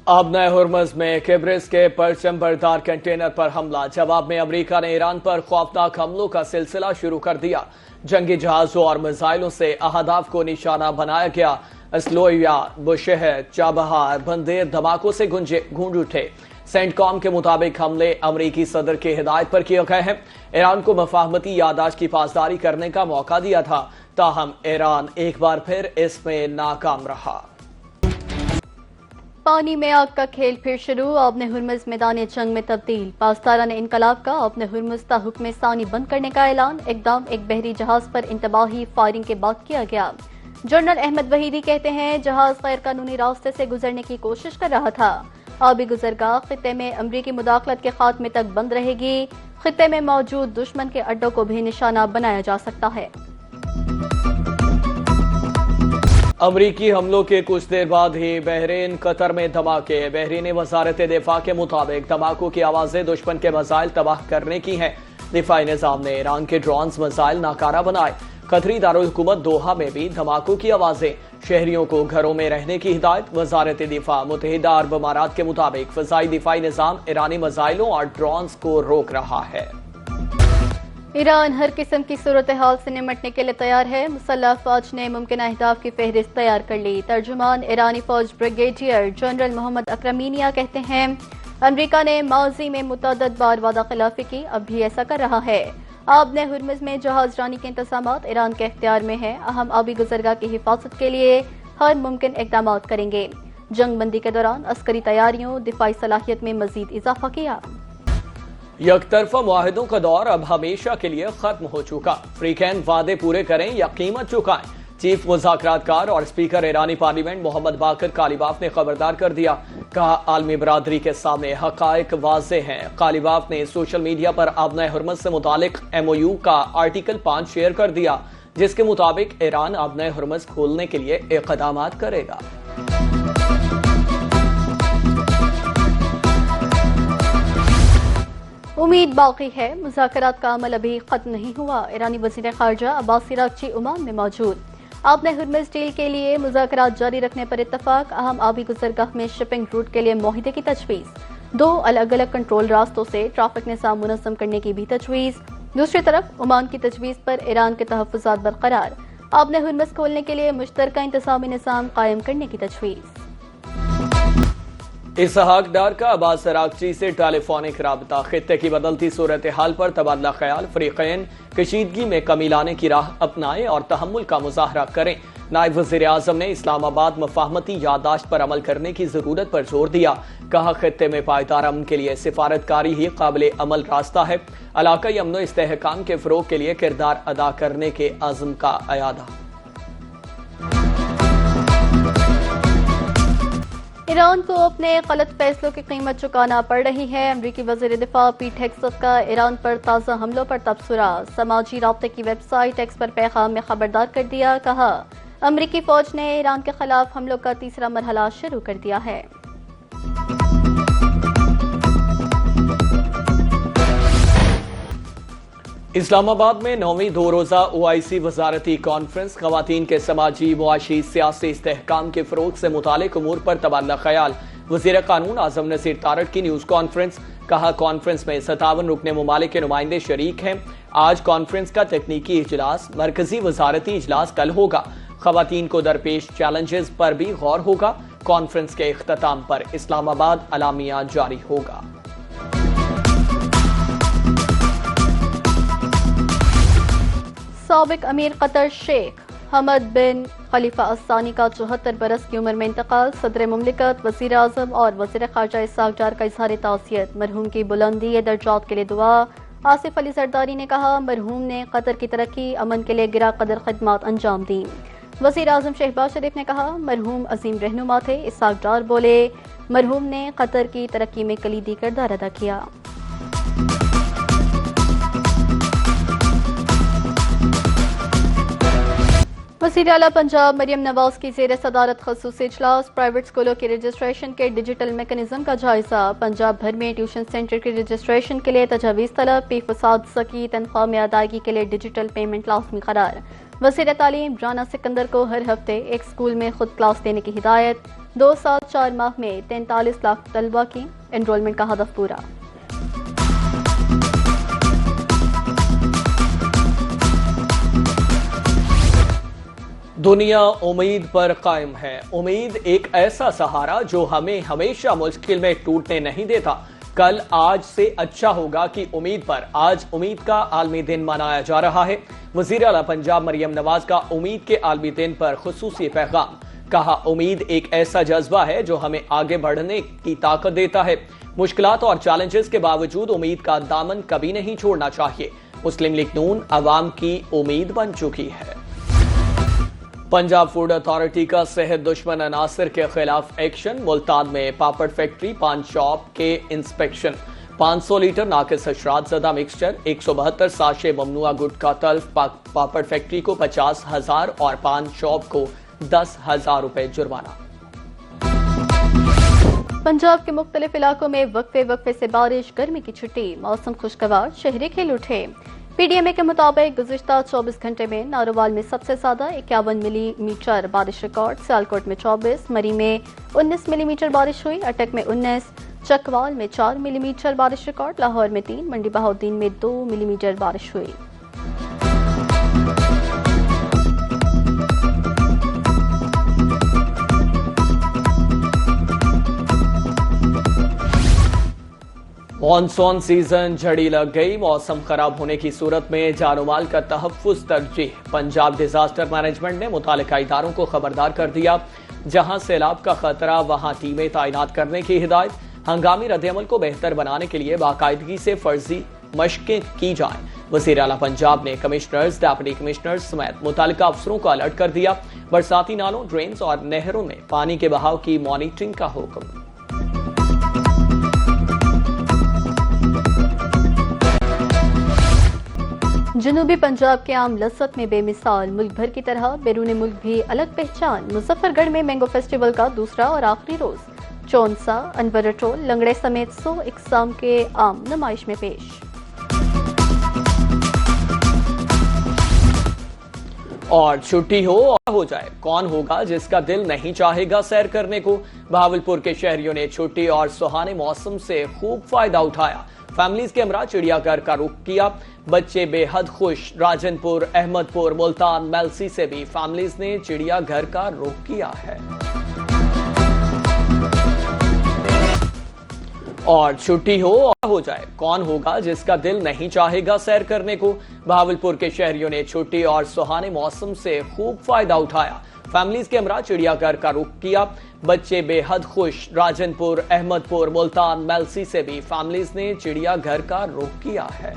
अब नए हुर्मुज़ में किब्रिस के परचम बरदार कंटेनर पर हमला। जवाब में अमेरिका ने ईरान पर खौफनाक हमलों का सिलसिला शुरू कर दिया। जंगी जहाजों और मिसाइलों से अहदाफ को निशाना बनाया गया। अस्लोया, बुशहर, चाबहार, बंदेर धमाकों से गूंज उठे। सेंटकॉम के मुताबिक हमले अमरीकी सदर की हिदायत पर किए गए हैं। ईरान को मफाहमती यादाश्त की पासदारी करने का मौका दिया था, ताहम ईरान एक बार फिर इसमें नाकाम रहा। पानी में आग का खेल फिर शुरू। अपने हुर्मुज़ मैदान जंग में तब्दील। पाकिस्तान इनकलाब का अपने हुर्मुज़ ता हुक्म सानी बंद करने का ऐलान। इकदाम एक बहरी जहाज पर इंतबाही फायरिंग के बाद किया गया। जनरल अहमद वहीदी कहते हैं जहाज गैर कानूनी रास्ते से गुजरने की कोशिश कर रहा था। आबी गुजरगाह खित्ते में अमरीकी मुदाखलत के खात्मे तक बंद रहेगी। खित्ते में मौजूद दुश्मन के अड्डों को भी निशाना बनाया जा सकता है। अमरीकी हमलों के कुछ देर बाद ही बहरीन कतर में धमाके। बहरीनी वजारत दिफा के मुताबिक धमाकों की आवाजें दुश्मन के मिसाइल तबाह करने की हैं। दिफाई निजाम ने ईरान के ड्रोन्स मिसाइल नाकारा बनाए। कतरी दारुल हुकूमत दोहा में भी धमाकों की आवाजें। शहरियों को घरों में रहने की हिदायत। वजारत दिफा मुत्तहिदा अरब अमारात के मुताबिक फजाई दिफाई निजाम ईरानी मिसाइलों और ड्रोन्स को रोक रहा है। ईरान हर किस्म की सूरत हाल से निमटने के लिए तैयार है। मुसल्लह फौज ने मुमकिन अहदाफ की फहरिस्त तैयार कर ली। तर्जुमान ईरानी फौज ब्रिगेडियर जनरल मोहम्मद अकरमीनिया कहते हैं अमरीका ने माजी में मुतअद्दिद बार वादा खिलाफी की, अब भी ऐसा कर रहा है। आबने हुर्मुज़ में जहाज रानी के इंतजामात ईरान के इख्तियार में है। अहम आबी गुजरगाह की हिफाजत के लिए हर मुमकिन इकदाम करेंगे। जंग बंदी के दौरान अस्करी तैयारियों दिफाई सलाहियत में मजीद इजाफा किया। यकतरफा मुआहिदों का दौर अब हमेशा के लिए खत्म हो चुका। फ्रीकैन वादे पूरे करें या कीमत चुकाएं। चीफ मुज़ाकरातकार और स्पीकर ईरानी पार्लियामेंट मोहम्मद बाकर कालिबाफ ने खबरदार कर दिया। कहा आलमी बरादरी के सामने हकायक वाज़े हैं। कालिबाफ ने सोशल मीडिया पर आबना हुर्मुज़ से मुतालिक MOU का आर्टिकल 5 शेयर कर दिया, जिसके मुताबिक ईरान आबना हुर्मुज़ खोलने के लिए इक़दामात करेगा। उम्मीद बाकी है। मुज़ाकरात का अमल अभी खत्म नहीं हुआ। ईरानी वज़ीर ख़ारजा अब्बास अराग़ची ओमान में मौजूद। आपने हुर्मुज़ डील के लिए मुज़ाकरात जारी रखने पर इत्तफ़ाक़। अहम आबी गुज़रगाह में शिपिंग रूट के लिए मुआहिदे की तजवीज़। 2 अलग अलग कंट्रोल रास्तों से ट्रैफिक निज़ाम मुनज़्ज़म करने की भी तजवीज़। दूसरी तरफ ओमान की तजवीज़ पर ईरान के तहफ़्फ़ुज़ात बरक़रार। आपने हुर्मुज़ खोलने के लिए मुश्तरका इंतज़ामी निज़ाम कायम करने की तजवीज़। इसहाक डार का अब्बास अराग़ची से टेलीफोनिक राबता। खित्ते की बदलती सूरत हाल पर तबादला ख्याल। फ़रीक़ैन कशीदगी में कमी लाने की राह अपनाएं और तहम्मुल का मुज़ाहरा करें। नायब वज़ीर आज़म ने इस्लामाबाद मफाहमती यादाश्त पर अमल करने की ज़रूरत पर जोर दिया। कहा खित्ते में पायदार अमन के लिए सिफारतकारी ही काबिल अमल रास्ता है। इलाक़ाई अमन व इस्तेहकाम के फ़रोग़ के लिए किरदार अदा करने के अज़्म का अयादा। ईरान को अपने गलत फैसलों की कीमत चुकाना पड़ रही है। अमरीकी वज़ीर दिफा पीट हेग्सेथ का ईरान पर ताज़ा हमलों पर तबसरा। समाजी राब्ते की वेबसाइट एक्स पर पैगाम में खबरदार कर दिया। कहा अमरीकी फौज ने ईरान के खिलाफ हमलों का तीसरा मरहला शुरू कर दिया है। इस्लामाबाद में 9वीं 2 रोज़ा OIC वजारती कॉन्फ्रेंस। ख़वातीन के समाजी मुआशी सियासी इस्तेहकाम के फ़रोग़ से मुतालिक उमूर पर तबादला ख्याल। वज़ीर क़ानून आज़म नसीर तारड़ की न्यूज़ कॉन्फ्रेंस। कहा कॉन्फ्रेंस में 57 रुकने मुमालिक के नुमाइंदे शरीक हैं। आज कॉन्फ्रेंस का तकनीकी इजलास, मरकजी वजारती इजलास कल होगा। ख़वातीन को दरपेश चैलेंजेस पर भी गौर होगा। कॉन्फ्रेंस के इख्तिताम पर इस्लामाबाद अलामिया जारी होगा। साबिक अमीर कतर शेख हमद बिन खलीफा अस्सानी का 74 बरस की उम्र में इंतकाल। सदर मुमलिकत, वज़ीर आज़म और वज़ीर ख़ारजा इसहाक डार का इज़हार ताज़ियत। मरहूम की बुलंदी दर्जात के लिए दुआ। आसिफ अली जरदारी ने कहा मरहूम ने कतर की तरक्की अमन के लिए गिरा कदर खिदमत अंजाम दी। वज़ीर आज़म शहबाज शरीफ ने कहा मरहूम अजीम रहनुमा थे। इसहाक डार बोले मरहूम ने कतर की तरक्की में कलीदी किरदार अदा किया। वज़ीर आला पंजाब मरियम नवाज की ज़ेर सदारत ख़ुसूसी इजलास। प्राइवेट स्कूलों के रजिस्ट्रेशन के डिजिटल मैकेनिज्म का जायजा। पंजाब भर में ट्यूशन सेंटर के रजिस्ट्रेशन के लिए तजावीज़ तलब। फीसद सकी तनख्वाह में अदायगी के लिए डिजिटल पेमेंट लाज़मी करार। वज़ीर तालीम राना सिकंदर को हर हफ्ते एक स्कूल में खुद क्लास देने की हिदायत। 2 साल 4 माह में 43 लाख तलबा की एनरोलमेंट का हदफ पूरा। दुनिया उम्मीद पर कायम है। उम्मीद एक ऐसा सहारा जो हमें हमेशा मुश्किल में टूटने नहीं देता। कल आज से अच्छा होगा की उम्मीद पर आज उम्मीद का आलमी दिन मनाया जा रहा है। वजीर आला पंजाब मरियम नवाज का उम्मीद के आलमी दिन पर खुसूसी पैगाम। कहा, उम्मीद एक ऐसा जज्बा है जो हमें आगे बढ़ने की ताकत देता है। मुश्किलात और चैलेंजेस के बावजूद उम्मीद का दामन कभी नहीं छोड़ना चाहिए। मुस्लिम लीग नून अवाम की उम्मीद बन चुकी है। पंजाब फूड अथॉरिटी का सेहत दुश्मन अनासर के खिलाफ एक्शन। मुल्तान में पापड़ फैक्ट्री पान शॉप के इंस्पेक्शन। 500 लीटर नाकिस अशरात ज़दा मिक्सचर, 172 साशे ममनुआ गुटखा तल्फ। पापड़ फैक्ट्री को 50,000 और पान शॉप को 10,000 रुपए जुर्माना। पंजाब के मुख्तलिफ इलाकों में वक्फे से बारिश, गर्मी की छुट्टी, मौसम खुशगवार, शहरी खिल उठे। पीडीएमए के मुताबिक गुज़िश्ता 24 घंटे में नारोवाल में सबसे ज्यादा 51 मिलीमीटर बारिश रिकॉर्ड, सियालकोट में 24, मरी में 19 मिलीमीटर बारिश हुई, अटक में 19, चकवाल में 4 मिलीमीटर बारिश रिकॉर्ड, लाहौर में 3, मंडी बहाउद्दीन में 2 मिलीमीटर बारिश हुई। मॉनसून सीजन झड़ी लग गई। मौसम खराब होने की सूरत में जानोमाल का तहफ्फुज़ तरजीह। पंजाब डिजास्टर मैनेजमेंट ने मुतालिका इदारों को खबरदार कर दिया। जहां सैलाब का खतरा वहां टीमें तैनात करने की हिदायत। हंगामी रद्दअमल को बेहतर बनाने के लिए बाकायदगी से फर्जी मशकें की जाएं। वज़ीर आला पंजाब ने कमिश्नर्स, डिप्टी कमिश्नर्स समेत मुतालिका अफसरों को अलर्ट कर दिया। बरसाती नालों, ड्रेन्स और नहरों में पानी के बहाव की मॉनिटरिंग का हुक्म। जनूबी पंजाब के आम लज्जत में बेमिसाल, मुल्क भर की तरह बैरून मुल्क भी अलग पहचान। मुजफ्फरगढ़ में मैंगो फेस्टिवल का दूसरा और आखिरी रोज चौंसा, अनवरटोल, लंगड़े समेत 100 इकसाम के आम नुमाइश में पेश। और छुट्टी हो और हो जाए, कौन होगा जिसका दिल नहीं चाहेगा सैर करने को। बहावलपुर के शहरियों ने छुट्टी और सुहाने मौसम से खूब फायदा उठाया। फैमिलीज के हमरा चिड़ियाघर का रुख किया। बच्चे बेहद खुश। राजनपुर, अहमदपुर, मुल्तान, मेलसी से भी फैमिलीज ने चिड़ियाघर का रुख किया है। और छुट्टी हो और हो जाए, कौन होगा जिसका दिल नहीं चाहेगा सैर करने को। बहावलपुर के शहरियों ने छुट्टी और सुहाने मौसम से खूब फायदा उठाया। फैमिलीज के हमरा चिड़ियाघर का रुख किया। बच्चे बेहद खुश। राजनपुर, अहमदपुर, मुल्तान, मेलसी से भी फैमिलीज ने चिड़ियाघर का रुख किया है।